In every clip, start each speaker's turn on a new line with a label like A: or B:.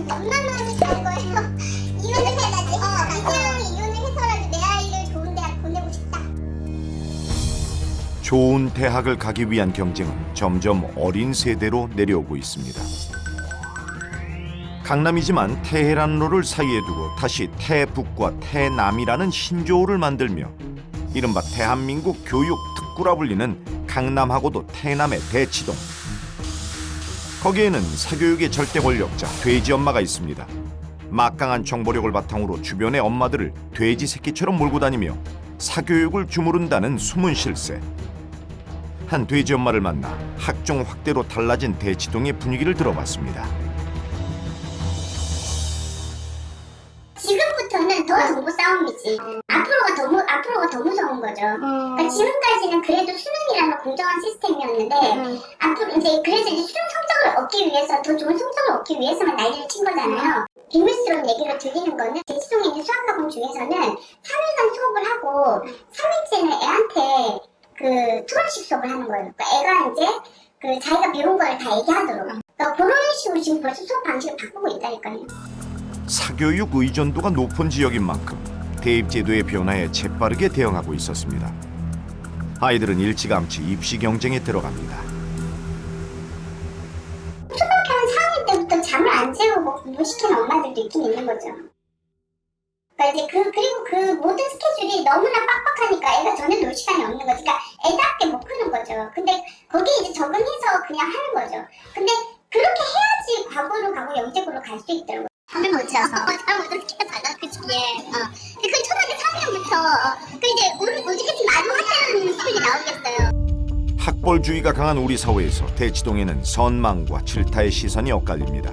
A: 엄마만 갈 거예요. 이혼을 해야지. 이혼을 해서라도 내 아이를 좋은 대학 보내고 싶다.
B: 좋은 대학을 가기 위한 경쟁은 점점 어린 세대로 내려오고 있습니다. 강남이지만 테헤란로를 사이에 두고 다시 태북과 태남이라는 신조어를 만들며 이른바 대한민국 교육 특구라 불리는 강남하고도 태남의 대치동. 거기에는 사교육의 절대 권력자 돼지 엄마가 있습니다. 막강한 정보력을 바탕으로 주변의 엄마들을 돼지 새끼처럼 몰고 다니며 사교육을 주무른다는 숨은 실세. 한 돼지 엄마를 만나 학종 확대로 달라진 대치동의 분위기를 들어봤습니다.
A: 지금부터는 더 정보 싸움이지. 앞으로가 더 무서운 거죠. 그러니까 지금까지는 그래도 수능이라는 공정한 시스템이었는데 앞으로 이제 그래서 이제 수능 성적을 얻기 위해서 더 좋은 성적을 얻기 위해서만 난리를 친 거잖아요. 비밀스러운 얘기로 들리는 거는 대치동에 있는 수학학원 중에서는 3일간 수업을 하고 3일째는 애한테 그 토론식 수업을 하는 거예요. 그러니까 애가 이제 그 자기가 배운 걸 다 얘기하도록. 그러니까 그런 식으로 지금 벌써 수업 방식을 바꾸고 있다니까요.
B: 사교육 의존도가 높은 지역인 만큼 대입제도의 변화에 재빠르게 대응하고 있었습니다. 아이들은 일찌감치 입시 경쟁에 들어갑니다.
A: 초등학교 한 4학년 때부터 잠을 안 재우고 공부시키는 엄마들도 있긴 있는 거죠. 그러니까 이제 그리고 그 모든 스케줄이 너무나 빡빡하니까 애가 전혀 놀 시간이 없는 거지. 그러니까 애답게 못 크는 거죠. 근데 거기에 이제 적응해서 그냥 하는 거죠. 근데 그렇게 해야지 과거로 가고 영재고로 갈 수 있더라고요. 잠을 못 자서. 잠을 못 자서 키가 그치. 그 초등학교 3학년부터 그 이제 오죽했으면 마지막 학교는 소리 나오겠어요.
B: 학벌주의가 강한 우리 사회에서 대치동에는 선망과 질타의 시선이 엇갈립니다.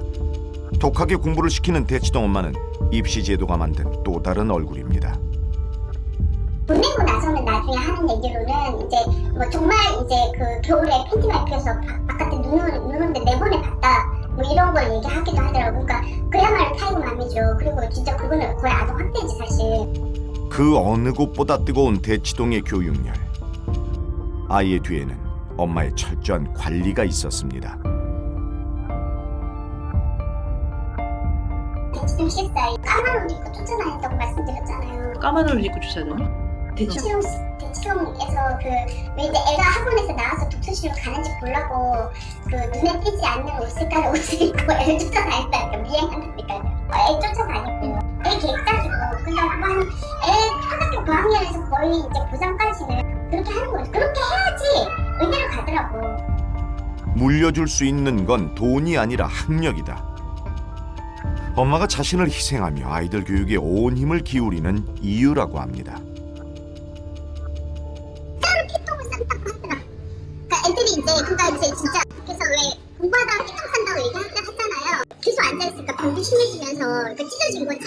B: 독하게 공부를 시키는 대치동 엄마는 입시 제도가 만든 또 다른 얼굴입니다.
A: 보내고 나서는 나중에 하는 얘기로는 이제 뭐 정말 이제 그 겨울에 팬티만 입혀서 바깥에 눈 오는데 내보내 봤다 뭐 이런 걸 얘기하기도 하더라고. 그러니까 그야말로 타이거맘이죠. 그리고 진짜 그거는 거의 아동 학대지 사실.
B: 그 어느 곳보다 뜨거운 대치동의 교육열. 아이의 뒤에는 엄마의 철저한 관리가 있었습니다.
A: 대치동 실사에 까만 옷 입고 쫓아다녔다고 말씀드렸잖아요.
C: 까만 옷을 입고 쫓아다녀?
A: 대치동에서 왜 이제 애가 학원에서 나와서 독서실로 가는지 보려고 그 눈에 띄지 않는 옷색깔의 옷을 입고 애를 쫓아다녔다니까 미행한다니까. 애 쫓아다니고 애 계획 짜주고 그다음 애 초등학교 고학년에서 거의 이제 고3까지는 그렇게 하는 거죠. 그렇게 해야지 의대로 가더라고.
B: 물려줄 수 있는 건 돈이 아니라 학력이다. 엄마가 자신을 희생하며 아이들 교육에 온 힘을 기울이는 이유라고 합니다.
A: 애들이 이제 그러니까 이제 진짜 그래서 왜 공부하다가 피통 산다고 얘기하잖아요. 계속 앉아있으니까 병도 심해지면서 이렇게 찢어진 거지.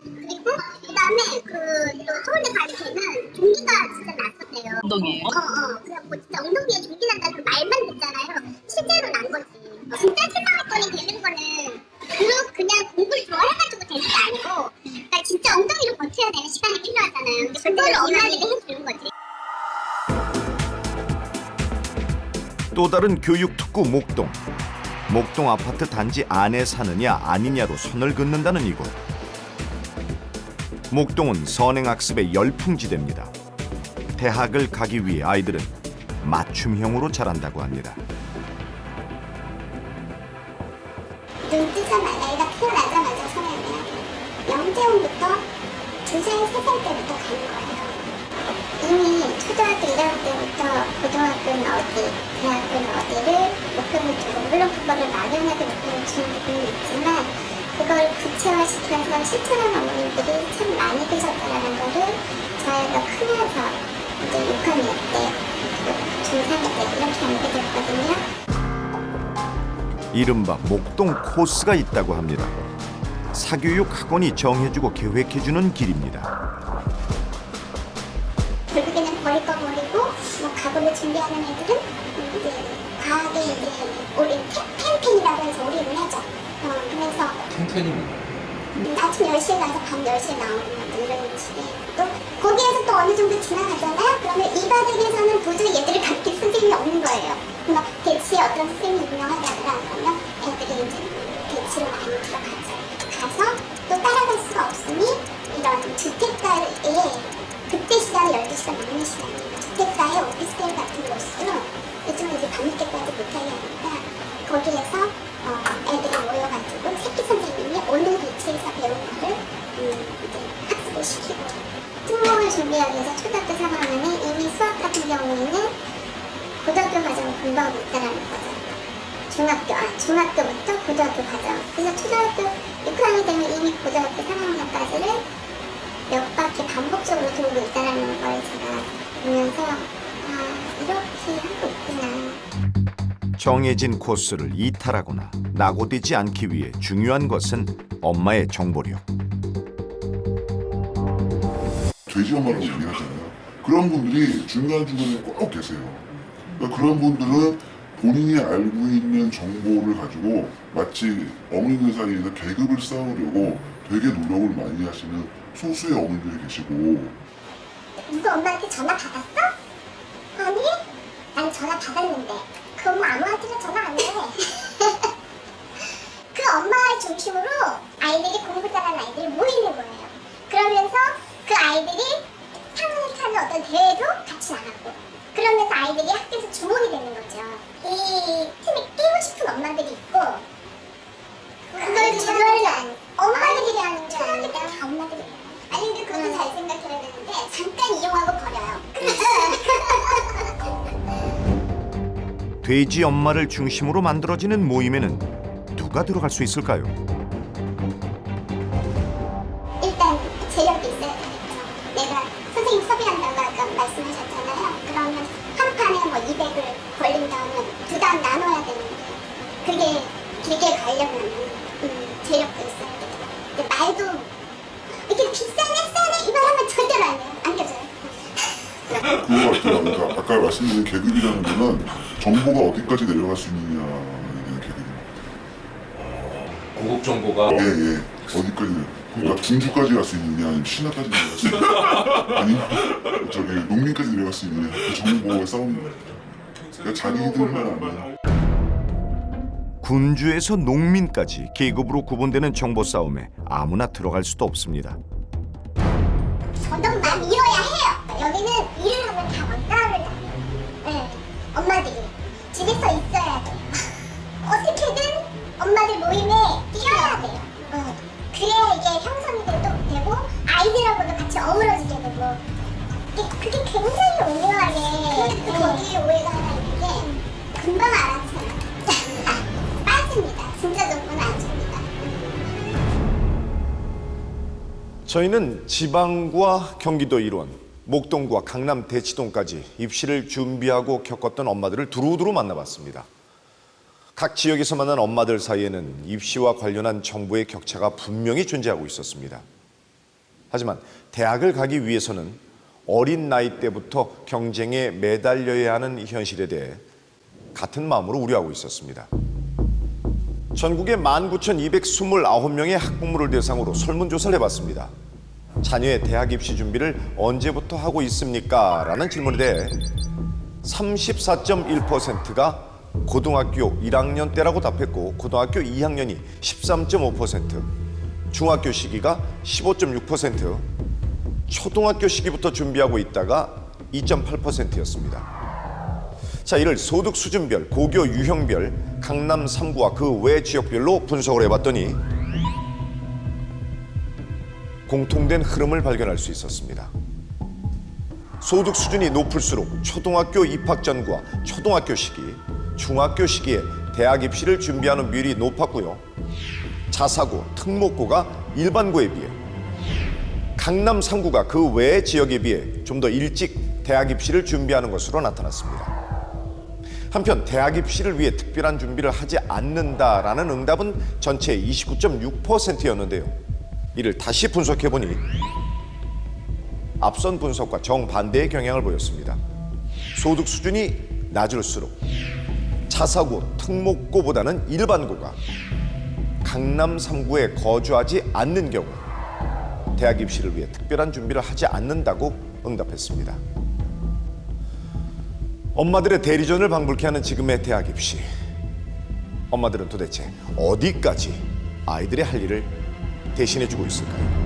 A: 그리고 그다음에 그 또 서울대 갈 때는 종기가 진짜 났었대요.
C: 엉덩이에요?
A: 그래갖고 진짜 엉덩이에 종기 난다는 말만 듣잖아요. 실제로 난 거지. 진짜 세상학번이 되는 거는 그냥 공부를 좋아해가지고 되는 게 아니고 그러니까 진짜 엉덩이로 버텨야 되는 시간이 필요하잖아요. 근데 그걸 엄마들이 해주는 거지.
B: 또 다른 교육 특구 목동. 목동 아파트 단지 안에 사느냐 아니냐로 선을 긋는다는 이곳. 목동은 선행학습의 열풍지대입니다. 대학을 가기 위해 아이들은 맞춤형으로 자란다고 합니다.
A: 눈 뜨자마자 애가 태어나자마자 서양이야. 영재원부터 2살, 3살 때부터 가는 거예요. 이미 초등학교 1학년 때부터 고등학교는 어디, 대학교는 어디를 목표를 두고 물론 그거를 막연하게 목표를 주는 부분이 있지만 그걸 구체화시켜서 실천하는 어머님들이 참 많이 계셨다는 거를 저희가 크면서 이제 6학년 때, 중3 때 이렇게 알게 됐거든요.
B: 이른바 목동 코스가 있다고 합니다. 사교육 학원이 정해주고 계획해주는 길입니다.
A: 결국에는 버릴 거 버리고 뭐 가구를 준비하는 애들은 이제 과하게 이제 우리 팬이라고 해서 우리 은혜죠. 그래서 아침 10시에 가서 밤 10시에 나오는 것들 이런 식의 또 거기에서 또 어느 정도 지나가잖아요. 그러면 이 바닥에서는 도저히 얘들을 가르칠 선생님이 없는 거예요. 그러니까 대치에 어떤 선생님이 유명하다거나 그러면 애들이 이제 같이로 많이 들어가죠. 가서 또 따라갈 수가 없으니 이런 주택가에 그때 시간이 12시간 넘는 시간이에요. 주택가에 오피스텔 같은 곳으로 요즘은 이제 밤늦게까지 못하게 하니까 거기에서 애들이 모여가지고 새끼 선생님이 어느 위치에서 배운 거를 이제 학습을 시키고 특목을 준비하기 위해서 초등학교 3학년에 이미 수학 같은 경우에는 고등학교 과정을 공부하고 있다는 거죠. 중학교부터 고등학교 과정. 그래서 초등학교 6학년이 되면 이미 고등학교 3학년까지를 몇 바퀴 반복적으로 돌고 있다는 걸 제가 보면서 이렇게 하고 있구나.
B: 정해진 코스를 이탈하거나 낙오되지 않기 위해 중요한 것은 엄마의 정보력.
C: 돼지 엄마라고 얘기하잖아요. 그런 분들이 중간중간에 꼭 계세요. 그러니까 그런 분들은 본인이 알고 있는 정보를 가지고 마치 어머니들 사이에서 계급을 쌓으려고 되게 노력을 많이 하시는 소수의 어머니들이 계시고.
A: 누가 엄마한테 전화 받았어? 아니? 난 전화 받았는데 그 엄마 아무한테나 전화 안 해. 그 엄마의 중심으로 아이들이 공부 잘하는 아이들이 모이는 거예요. 그러면서 그 아이들이 상을 타는 어떤 대회도 같이 나가고 그러면서 아이들이 학교에서 주목이 되는 거죠. 이 틈에 끼고 싶은 엄마들이 있고 그걸 주변에 엄마들이 하는 게 아니라 다 엄마들이 해요. 아니 근데 그것도 잘 생각해야 되는데 잠깐 이용하고 버려요.
B: 돼지 엄마를 중심으로 만들어지는 모임에는 누가 들어갈 수 있을까요?
A: 일단 재력이 있어야 되겠죠. 내가 선생님 섭외한다고 아까 말씀하셨잖아요. 그러면 한 판에 뭐 200을 벌린다면 두 단 나눠야 되는데 그게 길게 가려면 재력도 있어야 되고 근데 말도 이렇게 비싸네 싸네 이 말 하면 절대로 안 돼요. 안 껴져요.
C: 그거 같아요. 그러니까 아까 말씀드린 계급이라는 거는 정보가 어디까지 내려갈 수 있느냐에 대한 계급입니다.
D: 고급 정보가
C: 예. 어디까지 그러니까 중주까지 갈 수 있느냐 아니면 신화까지 내려갈 수 있느냐 아니면 저기 농민까지 내려갈 수 있느냐 그 정보의 싸움입니다. 그러니까 자기들만 아는
B: 군주에서 농민까지 계급으로 구분되는 정보 싸움에 아무나 들어갈 수도 없습니다.
A: 언덕만 밀어야 해요. 여기는 일을 하면 다 왕따를 당해요. 네. 엄마들이 집에서 있어야 돼요. 어떻게든 엄마들 모임에 뛰어야 돼요. 그래야 이게 형성이 되고 아이들하고도 같이 어우러지게 되고 그게 굉장히 오묘하게 거기에 오해가 하나 있는 게 금방 알아채요. 빠집니다. 진짜 정보는 안 줍니다.
B: 저희는 지방과 경기도 일원, 목동과 강남 대치동까지 입시를 준비하고 겪었던 엄마들을 두루두루 만나봤습니다. 각 지역에서 만난 엄마들 사이에는 입시와 관련한 정보의 격차가 분명히 존재하고 있었습니다. 하지만 대학을 가기 위해서는 어린 나이 때부터 경쟁에 매달려야 하는 현실에 대해 같은 마음으로 우려하고 있었습니다. 전국의 19,229명의 학부모를 대상으로 설문조사를 해봤습니다. 자녀의 대학 입시 준비를 언제부터 하고 있습니까? 라는 질문에 대해 34.1%가 고등학교 1학년 때라고 답했고 고등학교 2학년이 13.5%, 중학교 시기가 15.6%, 초등학교 시기부터 준비하고 있다가 2.8%였습니다. 자, 이를 소득 수준별, 고교 유형별, 강남 3구와 그 외 지역별로 분석을 해봤더니 공통된 흐름을 발견할 수 있었습니다. 소득 수준이 높을수록 초등학교 입학 전과 초등학교 시기, 중학교 시기에 대학 입시를 준비하는 비율이 높았고요. 자사고, 특목고가 일반고에 비해 강남 3구가 그 외 지역에 비해 좀 더 일찍 대학 입시를 준비하는 것으로 나타났습니다. 한편 대학 입시를 위해 특별한 준비를 하지 않는다라는 응답은 전체의 29.6%였는데요. 이를 다시 분석해보니 앞선 분석과 정반대의 경향을 보였습니다. 소득 수준이 낮을수록 자사고, 특목고보다는 일반고가 강남 3구에 거주하지 않는 경우 대학 입시를 위해 특별한 준비를 하지 않는다고 응답했습니다. 엄마들의 대리전을 방불케 하는 지금의 대학 입시. 엄마들은 도대체 어디까지 아이들의 할 일을 대신해주고 있을까요?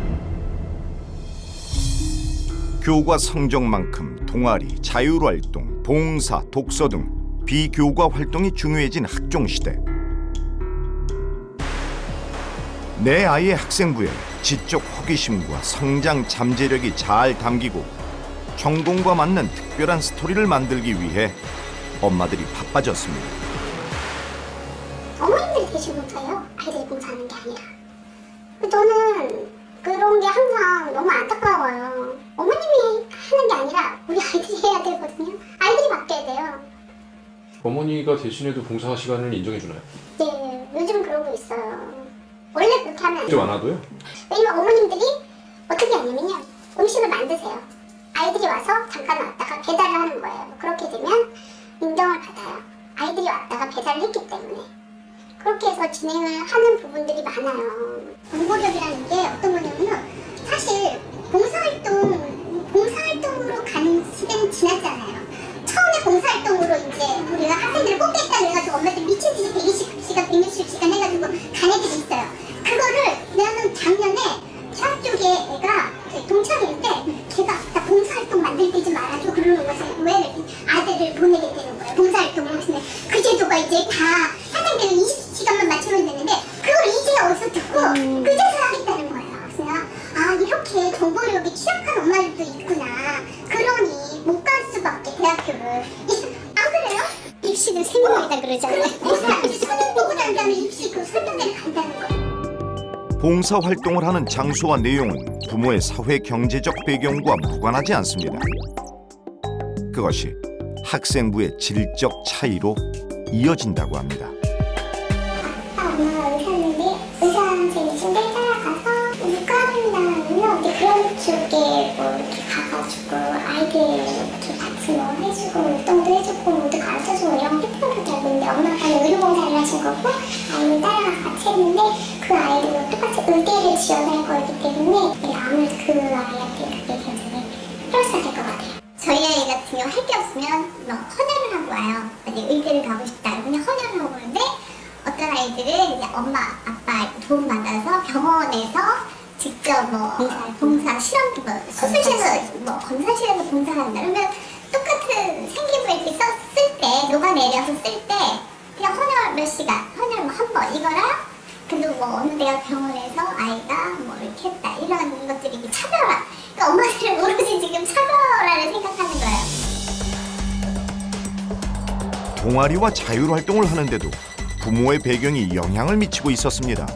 B: 교과 성적만큼 동아리, 자율활동, 봉사, 독서 등 비교과 활동이 중요해진 학종시대. 내 아이의 학생부에 지적 호기심과 성장 잠재력이 잘 담기고 전공과 맞는 특별한 스토리를 만들기 위해 엄마들이 바빠졌습니다.
A: 어머님들 대신 봉사해요. 아이들이 봉사하는 게 아니라. 저는 그런 게 항상 너무 안타까워요. 어머님이 하는 게 아니라 우리 아이들이 해야 되거든요. 아이들이 맡겨야 돼요.
D: 어머니가 대신해도 봉사 시간을 인정해주나요?
A: 네, 요즘 그러고 있어요. 원래 그렇게 하면 안
D: 직접
A: 돼요.
D: 안 와도요?
A: 왜냐면 어머님들이 어떻게 하냐면요. 음식을 만드세요. 아이들이 와서 잠깐 왔다가 배달을 하는 거예요. 그렇게 되면 인정을 받아요. 아이들이 왔다가 배달을 했기 때문에. 그렇게 해서 진행을 하는 부분들이 많아요. 공부력이라는 게 어떤 거냐면요. 사실 봉사활동으로 가는 시대는 지났잖아요. 처음에 봉사활동으로 이제 우리가 학생들을 뽑겠다 그래가지고 엄마들 미친 듯이 120시간, 160시간 해가지고 간 애들이 있어요. 그거를 나는 작년에 대학 쪽에 애가 동창인데 걔가 나 봉사활동 만들 때 좀 말아줘 그러는 거지. 왜 아들을 보내게 되는 거예요. 봉사활동을 근데 그 제도가 이제 다 학생들은 20시간만 맞추면 되는데 그걸 이제 어디서 듣고 그제서 하겠다는 거예요. 그래서 아 이렇게 정보력이 취약한 엄마들도 있구나. 그러니 못 갈 수밖에 대학교를. 안 그래요? 입시는 생명이다 그러잖아요. 입시 수능 보고 난 다음에 입시 그 설명대를 간다는 거예요.
B: 봉사 활동을 하는 장소와 내용은 부모의 사회 경제적 배경과 무관하지 않습니다. 그것이 학생부의 질적 차이로 이어진다고 합니다.
A: 엄마가 의사인데 의사 선생님인데 따라가서 문과분당은요 그런 쪽에 뭐 이렇게 가가지고 아이들 이렇게 같이 뭐 해주고 운동도 해주고 뭐도 가르쳐주고 이런 거 해주는 줄 알고 있는데 엄마가 의료봉사를 하신 거고 아이를 따라가서 같이 했는데 그 아이도 똑같이 의대를 지원할 거기 때문에 아무래도 그 아이한테 그게 굉장히 플러스가 될 것 같아요. 저희 아이 같은 경우 할 게 없으면 뭐 헌혈을 하고 와요. 만약에 의대를 가고 싶다 그냥 헌혈을 하고 오는데 어떤 아이들은 이제 엄마, 아빠 도움 받아서 병원에서 직접 뭐 봉사 실험, 뭐 수술실에서 뭐 검사실에서 봉사한다. 그러면 똑같은 생기부에 이렇게 썼을 때 녹아내려서 쓸 때 그냥 헌혈 몇 시간, 헌혈 뭐 한 번 이거랑 그리고 뭐 어느 대학 병원에서 아이가 뭐 이렇게 했다 이런 것들이 이게 차별화. 그러니까 엄마들은 오로지 지금 차별화를 생각하는 거예요.
B: 동아리와 자율활동을 하는데도 부모의 배경이 영향을 미치고 있었습니다.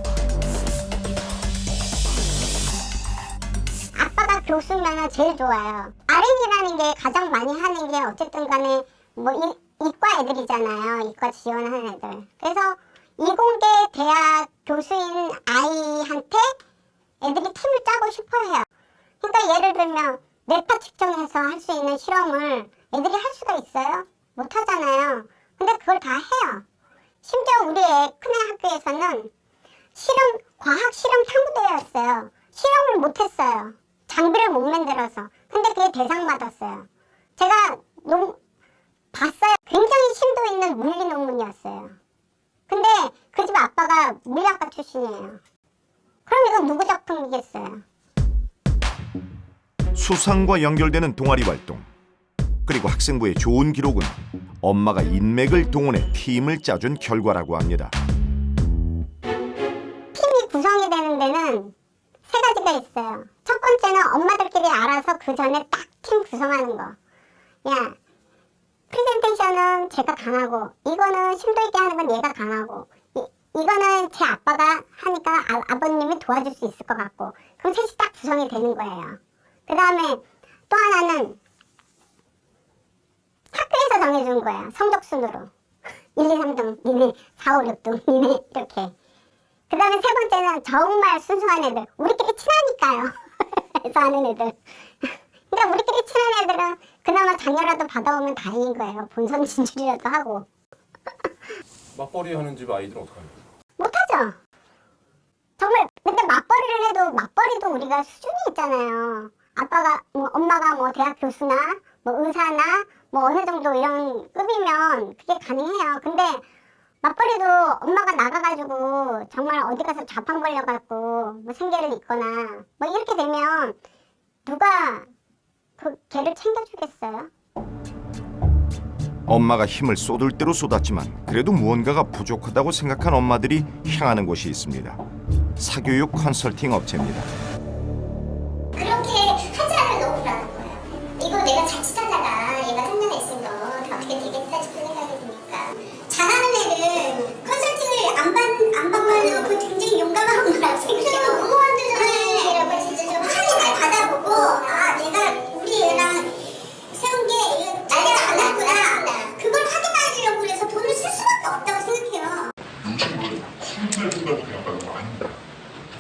A: 아빠가 교수면 제일 좋아요. RN이라는 게 가장 많이 하는 게 어쨌든 간에 뭐 이과 애들이잖아요. 이과 지원하는 애들. 그래서 이공계 대학 교수인 아이한테 애들이 팀을 짜고 싶어 해요. 그러니까 예를 들면 뇌파 측정해서 할 수 있는 실험을 애들이 할 수가 있어요? 못 하잖아요. 근데 그걸 다 해요. 심지어 우리 큰애 학교에서는 과학 실험 탐구대회였어요. 실험을 못했어요. 장비를 못 만들어서. 근데 그게 대상 받았어요. 제가 봤어요. 굉장히 심도 있는 물리 논문이었어요. 근데 그 집 아빠가 물리학과 출신이에요. 그럼 이건 누구 작품이겠어요?
B: 수상과 연결되는 동아리 활동, 그리고 학생부의 좋은 기록은 엄마가 인맥을 동원해 팀을 짜준 결과라고 합니다.
A: 팀이 구성이 되는 데는 세 가지가 있어요. 첫 번째는 엄마들끼리 알아서 그 전에 딱 팀 구성하는 거. 야, 프레젠테이션은 제가 강하고 이거는 심도 있게 하는 건 얘가 강하고 이거는 제 아빠가 하니까 아버님이 도와줄 수 있을 것 같고 그럼 셋이 딱 구성이 되는 거예요. 그 다음에 또 하나는 학교에서 정해준 거야. 성적 순으로 1, 2, 3등, 니네 4, 5, 6등, 니네 이렇게. 그 다음에 세 번째는 정말 순수한 애들. 우리끼리 친하니까요. 해서 하는 애들. 그러니까 우리끼리 친한 애들은 그나마 장려라도 받아오면 다행인 거예요. 본선 진출이라도 하고.
D: 맞벌이 하는 집 아이들은 어떡합니까?
A: 못하죠. 정말 근데 맞벌이를 해도 맞벌이도 우리가 수준이 있잖아요. 아빠가 뭐 엄마가 뭐 대학 교수나 뭐 의사나 뭐 어느 정도 이런 급이면 그게 가능해요. 근데
E: 맞벌이도 엄마가 나가가지고 정말 어디 가서 자판 벌려갖고 뭐 생계를 잇거나 뭐 이렇게 되면 누가 그 걔를 챙겨주겠어요?
B: 엄마가 힘을 쏟을 대로 쏟았지만 그래도 무언가가 부족하다고 생각한 엄마들이 향하는 곳이 있습니다. 사교육 컨설팅 업체입니다.
A: 그렇게 하지 않으면 너무 불안한 거야. 이거 내가 자칫하다가 얘가 3년 있으면 어떻게 되겠다 싶은 생각이 드니까. 잘하는 애는 컨설팅을 안 받으면 그 굉장히 용감한 거라고 생각해요. 공무원들이라고 진짜 좀 확인을 받아보고 아 내가 우리 애랑 세운 게 잘되지 않았구나. 그걸 확인하려고 해서 돈을 쓸 수밖에 없다고 생각해요.
C: 요즘은 술잘 준다고 대학가는 거 아닙니다.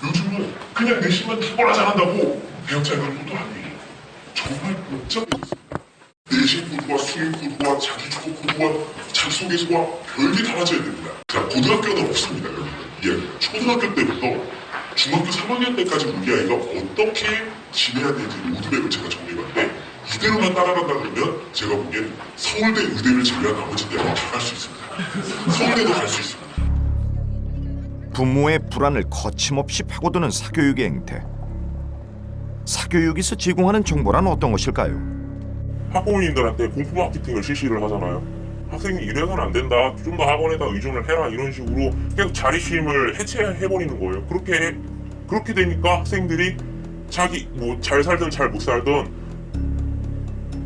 C: 요즘은 그냥 내신만 죽어라 잘한다고 대학 잘 가는 것도 아니에요. 정말 복잡해졌습니다. 내신 구조와 수능 구조와 자기 주거 구조와 자기 소개서와 별게 달라져야 됩니다. 자, 고등학교는 없습니다, 여러분. 예, 초등학교 때부터 중학교 3학년 때까지 우리 아이가 어떻게 지내야 되는지 로드맵을 제가 정리해봤는데 이대로만 따라간다 그러면 제가 보기엔 서울대 의대를 제외한 나머지 대학은 다 갈 수 있습니다. 서울대도 갈 수 있습니다.
B: 부모의 불안을 거침없이 파고드는 사교육의 행태. 사교육에서 제공하는 정보란 어떤 것일까요?
F: 학부모님들한테 공포 마케팅을 실시를 하잖아요. 학생이 이래서는 안 된다. 좀 더 학원에다 의존을 해라. 이런 식으로 계속 자립심을 해체해버리는 거예요. 그렇게 되니까 학생들이 자기 뭐 잘 살든 잘 못 살든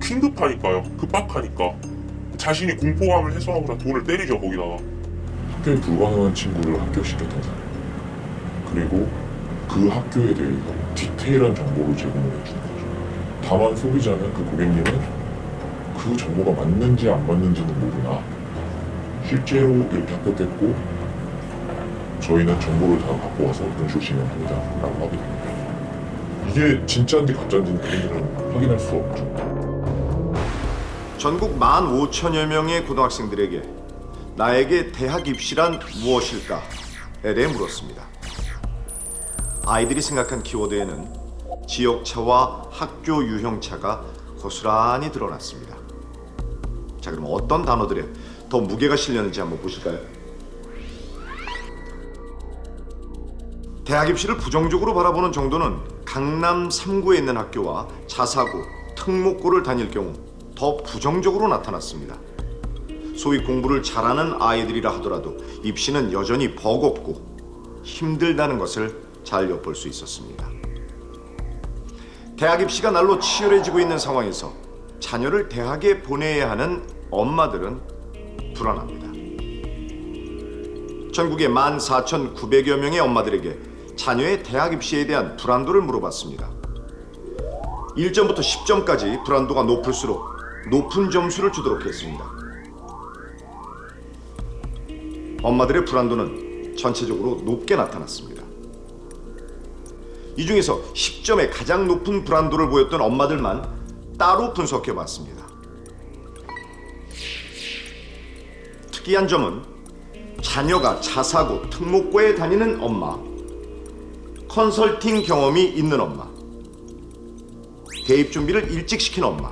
F: 긴급하니까요. 급박하니까 자신이 공포감을 해소하고자 돈을 때리죠. 거기다가.
G: 학교에 불광한 친구를 합격시켰던 사람, 그리고 그 학교에 대해서 디테일한 정보를 제공을 해주는 거죠. 다만 소비자는, 그 고객님은 그 정보가 맞는지 안 맞는지는 모르나 실제로 이렇게 합격했고 저희는 정보를 다 갖고 와서 등쇼 진행합니다 라고 하게 됩니다. 이게 진짜인지 가짜인지는 그들은 확인할 수 없죠.
B: 전국 15,000여 명의 고등학생들에게 나에게 대학 입시란 무엇일까에 대해 물었습니다. 아이들이 생각한 키워드에는 지역차와 학교 유형차가 고스란히 드러났습니다. 자, 그럼 어떤 단어들에 더 무게가 실렸는지 한번 보실까요? 대학 입시를 부정적으로 바라보는 정도는 강남 3구에 있는 학교와 자사구, 특목고를 다닐 경우 더 부정적으로 나타났습니다. 소위 공부를 잘하는 아이들이라 하더라도 입시는 여전히 버겁고 힘들다는 것을 잘 엿볼 수 있었습니다. 대학 입시가 날로 치열해지고 있는 상황에서 자녀를 대학에 보내야 하는 엄마들은 불안합니다. 전국의 14,900여 명의 엄마들에게 자녀의 대학 입시에 대한 불안도를 물어봤습니다. 1점부터 10점까지 불안도가 높을수록 높은 점수를 주도록 했습니다. 엄마들의 불안도는 전체적으로 높게 나타났습니다. 이 중에서 10점의 가장 높은 불안도를 보였던 엄마들만 따로 분석해봤습니다. 특이한 점은 자녀가 자사고, 특목고에 다니는 엄마, 컨설팅 경험이 있는 엄마, 대입 준비를 일찍 시킨 엄마,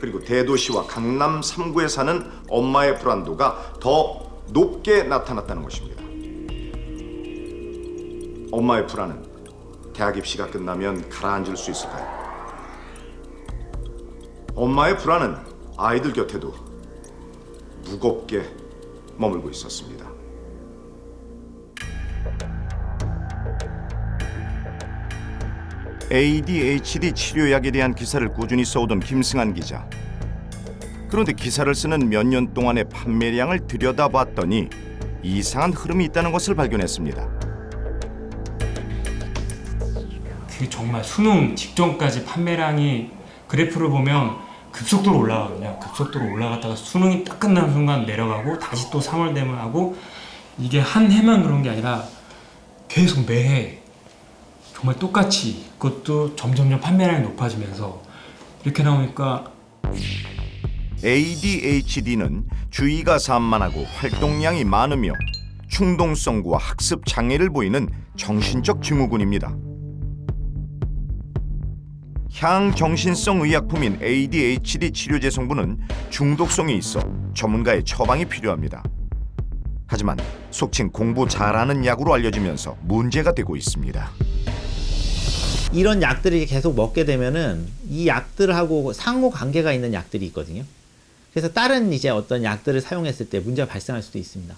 B: 그리고 대도시와 강남 3구에 사는 엄마의 불안도가 더 높게 나타났다는 것입니다. 엄마의 불안은 대학 입시가 끝나면 가라앉을 수 있을까요? 엄마의 불안은 아이들 곁에도 무겁게 머물고 있었습니다. ADHD 치료약에 대한 기사를 꾸준히 써오던 김승한 기자. 그런데 기사를 쓰는 몇 년 동안의 판매량을 들여다봤더니 이상한 흐름이 있다는 것을 발견했습니다.
H: 그 정말 수능 직전까지 판매량이 그래프를 보면 급속도로 올라가거든요. 급속도로 올라갔다가 수능이 딱 끝나는 순간 내려가고 다시 또 3월 되면 하고, 이게 한 해만 그런 게 아니라 계속 매해 정말 똑같이, 그것도 점점점 판매량이 높아지면서 이렇게 나오니까.
B: ADHD는 주의가 산만하고 활동량이 많으며 충동성과 학습 장애를 보이는 정신적 증후군입니다. 향정신성 의약품인 ADHD 치료제 성분은 중독성이 있어 전문가의 처방이 필요합니다. 하지만 속칭 공부 잘하는 약으로 알려지면서 문제가 되고 있습니다.
I: 이런 약들을 계속 먹게 되면은 이 약들하고 상호 관계가 있는 약들이 있거든요. 그래서 다른 이제 어떤 약들을 사용했을 때 문제가 발생할 수도 있습니다.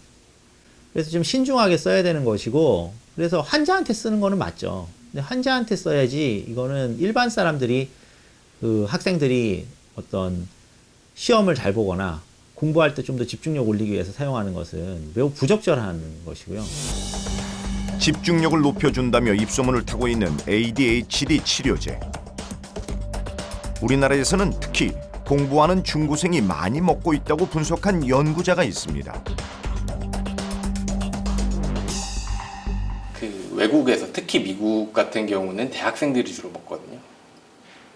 I: 그래서 좀 신중하게 써야 되는 것이고, 그래서 환자한테 쓰는 거는 맞죠. 근데 환자한테 써야지, 이거는 일반 사람들이, 그 학생들이 어떤 시험을 잘 보거나 공부할 때 좀 더 집중력 올리기 위해서 사용하는 것은 매우 부적절한 것이고요.
B: 집중력을 높여준다며 입소문을 타고 있는 ADHD 치료제. 우리나라에서는 특히 공부하는 중고생이 많이 먹고 있다고 분석한 연구자가 있습니다.
J: 그 외국에서 특히 미국 같은 경우는 대학생들이 주로 먹거든요.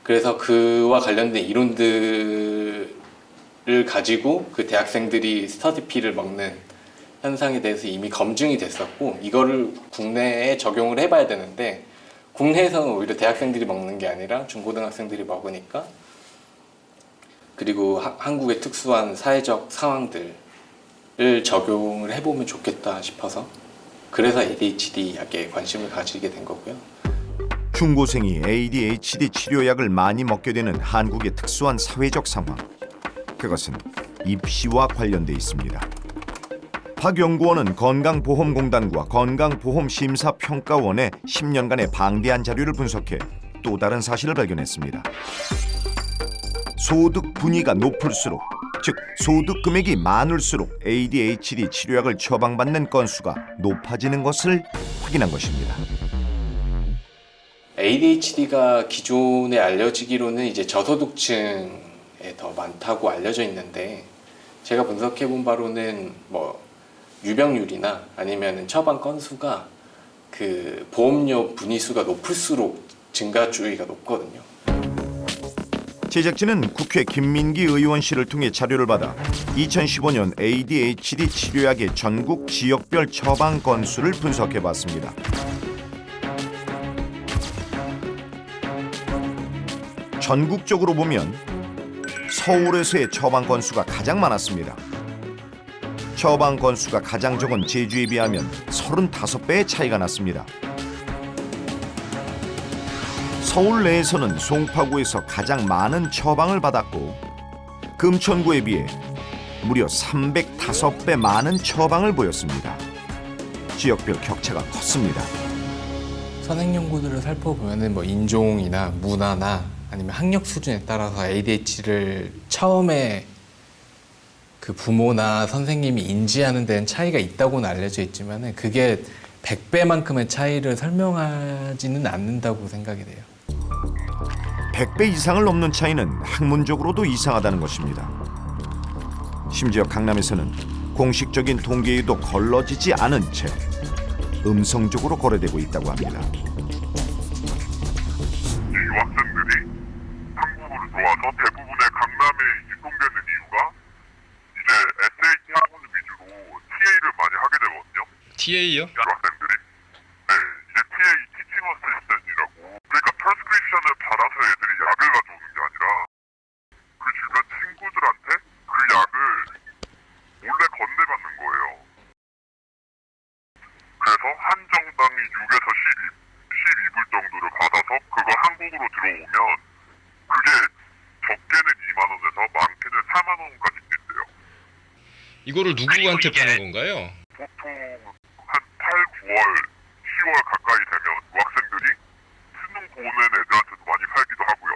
J: 그래서 그와 관련된 이론들을 가지고 그 대학생들이 스터디피를 먹는 현상에 대해서 이미 검증이 됐었고, 이거를 국내에 적용을 해봐야 되는데 국내에서는 오히려 대학생들이 먹는 게 아니라 중고등학생들이 먹으니까, 그리고 한국의 특수한 사회적 상황들을 적용을 해보면 좋겠다 싶어서, 그래서 ADHD 약에 관심을 가지게 된 거고요.
B: 중고생이 ADHD 치료약을 많이 먹게 되는 한국의 특수한 사회적 상황. 그것은 입시와 관련돼 있습니다. 박 연구원은 건강보험공단과 건강보험심사평가원의 10년간의 방대한 자료를 분석해 또 다른 사실을 발견했습니다. 소득 분위가 높을수록, 즉 소득 금액이 많을수록 ADHD 치료약을 처방받는 건수가 높아지는 것을 확인한 것입니다.
J: ADHD가 기존에 알려지기로는 이제 저소득층에 더 많다고 알려져 있는데, 제가 분석해 본 바로는 뭐 유병률이나 아니면 처방 건수가 그 보험료 분위수가 높을수록 증가주의가 높거든요.
B: 제작진은 국회 김민기 의원실을 통해 자료를 받아 2015년 ADHD 치료약의 전국 지역별 처방 건수를 분석해봤습니다. 전국적으로 보면 서울에서의 처방 건수가 가장 많았습니다. 처방 건수가 가장 적은 제주에 비하면 35배의 차이가 났습니다. 서울 내에서는 송파구에서 가장 많은 처방을 받았고, 금천구에 비해 무려 305배 많은 처방을 보였습니다. 지역별 격차가 컸습니다.
J: 선행 연구들을 살펴보면은 뭐 인종이나 문화나 아니면 학력 수준에 따라서 ADHD를 처음에 그 부모나 선생님이 인지하는 데는 차이가 있다고는 알려져 있지만은 그게 100배만큼의 차이를 설명하지는 않는다고 생각이 돼요.
B: 100배 이상을 넘는 차이는 학문적으로도 이상하다는 것입니다. 심지어 강남에서는 공식적인 통계에도 걸러지지 않은 채 음성적으로 거래되고 있다고 합니다.
C: 유학생들이 한국으로 들어와서 대부분의 강남에 유통되는 이유가 이제 SAT 학원 위주로 TA를 많이 하게 되거든요.
D: TA요?
C: 유학생들이. 네, 이제 TA, Teaching Assistant이라고. 그러니까 프레스크립션을 받아서 애들이 약을 가져오는 게 아니라 그 주변 친구들한테 그 약을 몰래 건네받는 거예요. 그래서 한 정당이 6에서 12불 정도를 받아서 그거 한국으로 들어오면 그게 적게는 2만 원에서 많게는 4만 원까지 뛴대요.
D: 이거를 누구한테 파는 건가요?
C: 보통 한 8, 9월, 10월 가까이 되면 학생들이 수능 보는 애들한테도 많이 팔기도 하고요.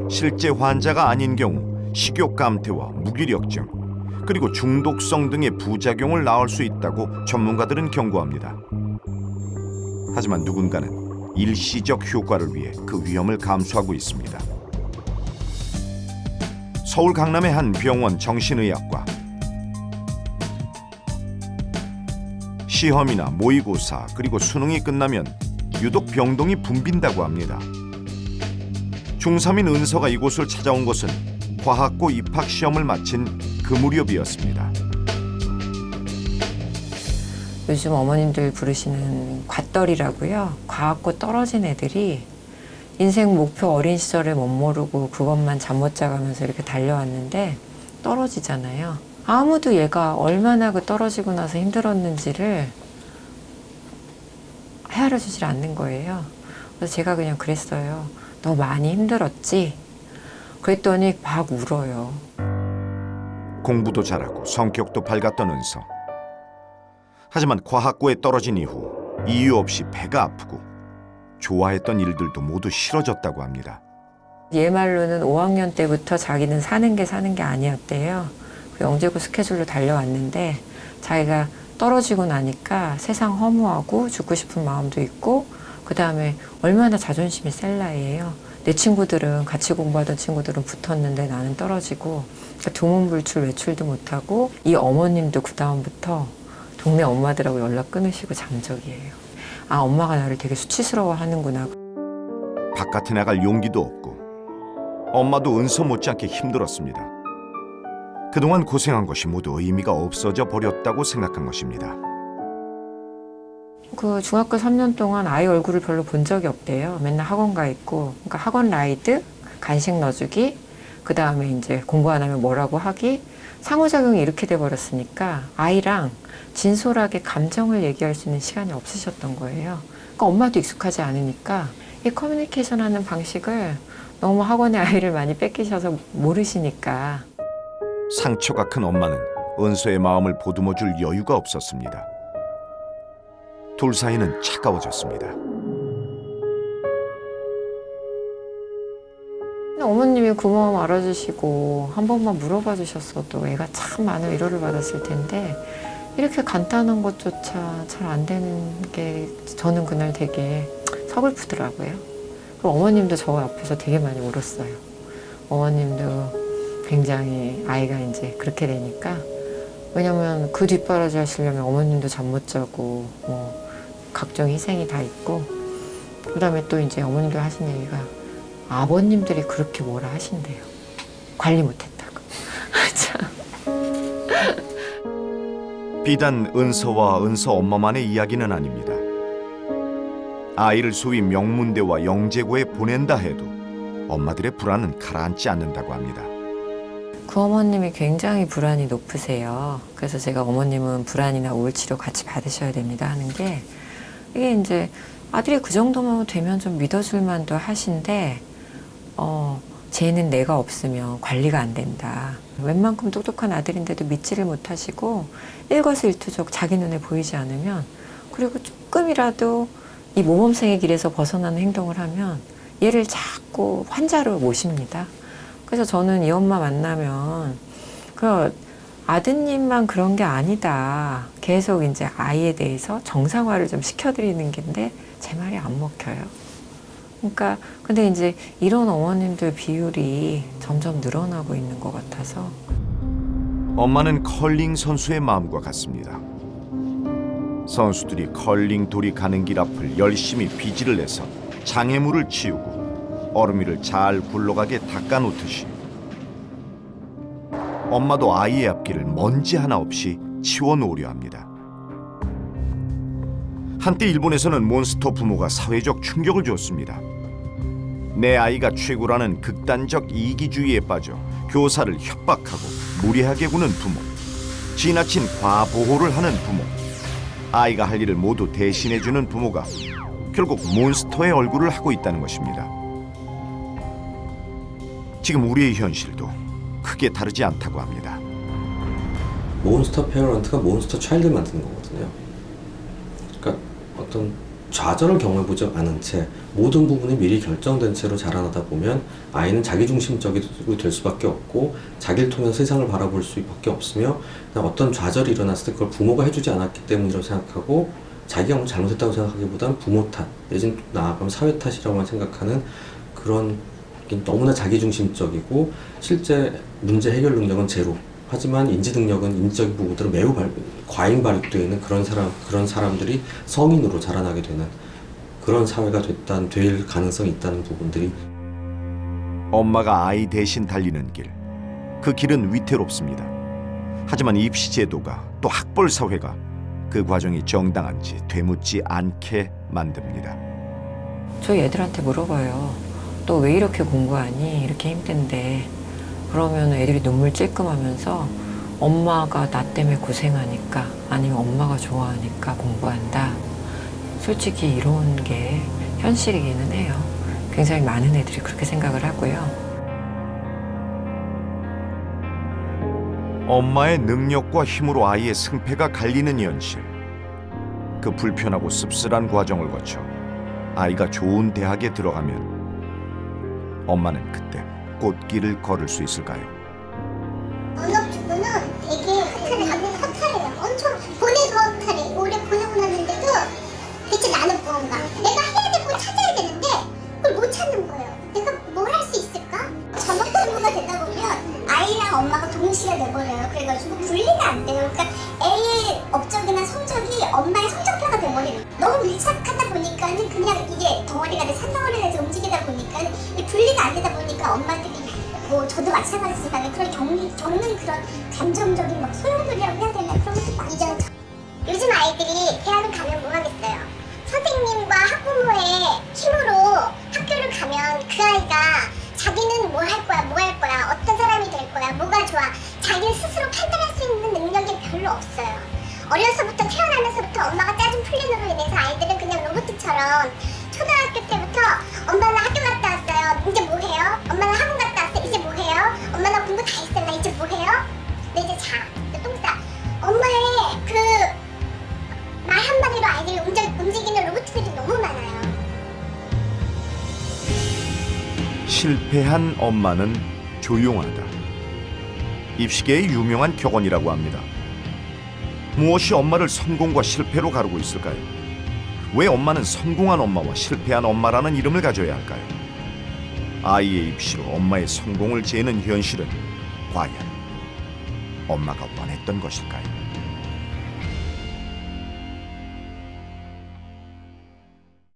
B: 실제 환자가 아닌 경우 식욕 감퇴와 무기력증, 그리고 중독성 등의 부작용을 낳을 수 있다고 전문가들은 경고합니다. 하지만 누군가는 일시적 효과를 위해 그 위험을 감수하고 있습니다. 서울 강남의 한 병원 정신의학과. 시험이나 모의고사 그리고 수능이 끝나면 유독 병동이 붐빈다고 합니다. 중3인 은서가 이곳을 찾아온 것은 과학고 입학시험을 마친 그 무렵이었습니다.
K: 요즘 어머님들 부르시는 갓떨이라고요. 과학고 떨어진 애들이 인생 목표 어린 시절을 못 모르고 그것만 잠 못 자가면서 이렇게 달려왔는데 떨어지잖아요. 아무도 얘가 얼마나 그 떨어지고 나서 힘들었는지를 헤아려 주질 않는 거예요. 그래서 제가 그냥 그랬어요. 너 많이 힘들었지? 그랬더니 막 울어요.
B: 공부도 잘하고 성격도 밝았던 은서. 하지만 과학고에 떨어진 이후 이유 없이 배가 아프고 좋아했던 일들도 모두 싫어졌다고 합니다.
K: 얘 말로는 5학년 때부터 자기는 사는 게 아니었대요. 그 영재고 스케줄로 달려왔는데 자기가 떨어지고 나니까 세상 허무하고 죽고 싶은 마음도 있고 그 다음에 얼마나 자존심이 셀 나이예요. 내 친구들은 같이 공부하던 친구들은 붙었는데 나는 떨어지고 그러니까 두문불출 외출도 못하고 이 어머님도 그 다음부터 동네 엄마들하고 연락 끊으시고 잠적이에요. 아 엄마가 나를 되게 수치스러워 하는구나.
B: 바깥에 나갈 용기도 없고 엄마도 은서 못지않게 힘들었습니다. 그동안 고생한 것이 모두 의미가 없어져 버렸다고 생각한 것입니다.
K: 그 중학교 3년 동안 아이 얼굴을 별로 본 적이 없대요. 맨날 학원 가 있고, 그러니까 학원 라이드, 간식 넣어주기, 그 다음에 이제 공부 안 하면 뭐라고 하기, 상호작용이 이렇게 돼 버렸으니까 아이랑 진솔하게 감정을 얘기할 수 있는 시간이 없으셨던 거예요. 그러니까 엄마도 익숙하지 않으니까 이 커뮤니케이션 하는 방식을 너무 학원에 아이를 많이 뺏기셔서 모르시니까.
B: 상처가 큰 엄마는 은서의 마음을 보듬어줄 여유가 없었습니다. 둘 사이는 차가워졌습니다.
K: 어머님이 그 마음 알아주시고 한 번만 물어봐 주셨어도 애가 참 많은 위로를 받았을 텐데 이렇게 간단한 것조차 잘 안 되는 게 저는 그날 되게 서글프더라고요. 그리고 어머님도 저 앞에서 되게 많이 울었어요. 어머님도 굉장히 아이가 이제 그렇게 되니까 왜냐면 그 뒷바라지 하시려면 어머님도 잠 못 자고 뭐 각종 희생이 다 있고 그다음에 또 이제 어머님도 하신 얘기가 아버님들이 그렇게 뭐라 하신대요. 관리 못했다고. 참.
B: 비단 은서와 은서 엄마만의 이야기는 아닙니다. 아이를 소위 명문대와 영재고에 보낸다 해도 엄마들의 불안은 가라앉지 않는다고 합니다.
K: 그 어머님이 굉장히 불안이 높으세요. 그래서 제가 어머님은 불안이나 우울 치료 같이 받으셔야 됩니다 하는 게 이게 이제 아들이 그 정도만 되면 좀 믿어줄 만도 하신데 쟤는 내가 없으면 관리가 안 된다. 웬만큼 똑똑한 아들인데도 믿지를 못하시고 일거수일투족 자기 눈에 보이지 않으면 그리고 조금이라도 이 모범생의 길에서 벗어나는 행동을 하면 얘를 자꾸 환자로 모십니다. 그래서 저는 이 엄마 만나면 그 아드님만 그런 게 아니다. 계속 이제 아이에 대해서 정상화를 좀 시켜드리는 게인데 제 말이 안 먹혀요. 그러니까 근데 이제 이런 어머님들 비율이 점점 늘어나고 있는 것 같아서.
B: 엄마는 컬링 선수의 마음과 같습니다. 선수들이 컬링 돌이 가는 길 앞을 열심히 비지를 내서 장애물을 치우고 얼음 위를 잘 굴러가게 닦아놓듯이 엄마도 아이의 앞길을 먼지 하나 없이 치워놓으려 합니다. 한때 일본에서는 몬스터 부모가 사회적 충격을 줬습니다. 내 아이가 최고라는 극단적 이기주의에 빠져 교사를 협박하고 무리하게 구는 부모, 지나친 과보호를 하는 부모, 아이가 할 일을 모두 대신해주는 부모가 결국 몬스터의 얼굴을 하고 있다는 것입니다. 지금 우리의 현실도 크게 다르지 않다고 합니다.
L: 몬스터 페어런트가 몬스터 차일드를 만드는 거거든요. 그러니까 어떤 좌절을 경험해보지 않은 채 모든 부분이 미리 결정된 채로 자라나다 보면 아이는 자기중심적이 될 수밖에 없고 자기를 통해서 세상을 바라볼 수밖에 없으며 어떤 좌절이 일어났을 때 그걸 부모가 해주지 않았기 때문이라고 생각하고 자기가 뭐 잘못했다고 생각하기보다는 부모 탓 내지는 나아가면 사회 탓이라고만 생각하는 그런 너무나 자기중심적이고 실제 문제 해결 능력은 제로. 하지만 인지 능력은 인지적인 부분들은 매우 과잉 발육되어 있는 그런 사람들이 성인으로 자라나게 되는 그런 사회가 될 가능성이 있다는 부분들이
B: 엄마가 아이 대신 달리는 길, 그 길은 위태롭습니다. 하지만 입시 제도가 또 학벌 사회가 그 과정이 정당한지 되묻지 않게 만듭니다.
K: 저희 애들한테 물어봐요. 너 왜 이렇게 공부하니? 이렇게 힘든데. 그러면 애들이 눈물 찔끔하면서 엄마가 나 때문에 고생하니까 아니면 엄마가 좋아하니까 공부한다. 솔직히 이런 게 현실이기는 해요. 굉장히 많은 애들이 그렇게 생각을 하고요.
B: 엄마의 능력과 힘으로 아이의 승패가 갈리는 현실. 그 불편하고 씁쓸한 과정을 거쳐 아이가 좋은 대학에 들어가면 엄마는 그때 꽃길을 걸을 수 있을까요?
A: 언어주부는 되게 허탈해요. 엄청 보내도 허탈해. 오래 보내고 났는데도 대체 나는 무언가. 내가 해야 되고 찾아야 되는데 그걸 못 찾는 거예요. 내가 뭘 할 수 있을까? 전업주부가 되다 보면 아이랑 엄마가 동시에 돼버려요. 그래가지고 분리가 안 돼요. 그러니까 애의 업적이나 성적이 엄마의 성적표가 돼버리는 거예요. 너무 밀착하다 보니까는 그냥 이게 덩어리가 돼 산덩어리가 돼서 움직이다 보니까 분리가 안 되다 보니까 엄마들이 뭐 저도 마찬가지지만 그런 겪는 그런 감정적인 막 소용돌이라고 해야 되나 그런 것도 많이 있잖아요. 요즘 아이들이 대학을 가면 뭐 하겠어요? 선생님과 학부모의 힘으로 학교를 가면 그 아이가 자기는 뭐 할 거야, 어떤 사람이 될 거야, 뭐가 좋아, 자기를 스스로 판단할 수 있는 능력이 별로 없어요. 어려서부터 태어나면서부터 엄마가 짜준 플랜으로 인해서 아이들은 그냥 로봇처럼 초등학교 때부터 엄마 나 학교 갔다 왔어요. 이제 뭐 해요? 엄마 나 학원 갔다 왔어요. 이제 뭐 해요? 엄마 나 공부 다 했어. 나 이제 뭐 해요? 나 이제 자. 나 똥 싸. 엄마의 그 말 한마디로 아이들이 움직이는 로봇들이 너무 많아요.
B: 실패한 엄마는 조용하다. 입시계의 유명한 격언이라고 합니다. 무엇이 엄마를 성공과 실패로 가르고 있을까요? 왜 엄마는 성공한 엄마와 실패한 엄마라는 이름을 가져야 할까요? 아이의 입시로 엄마의 성공을 재는 현실은 과연 엄마가 원했던 것일까요?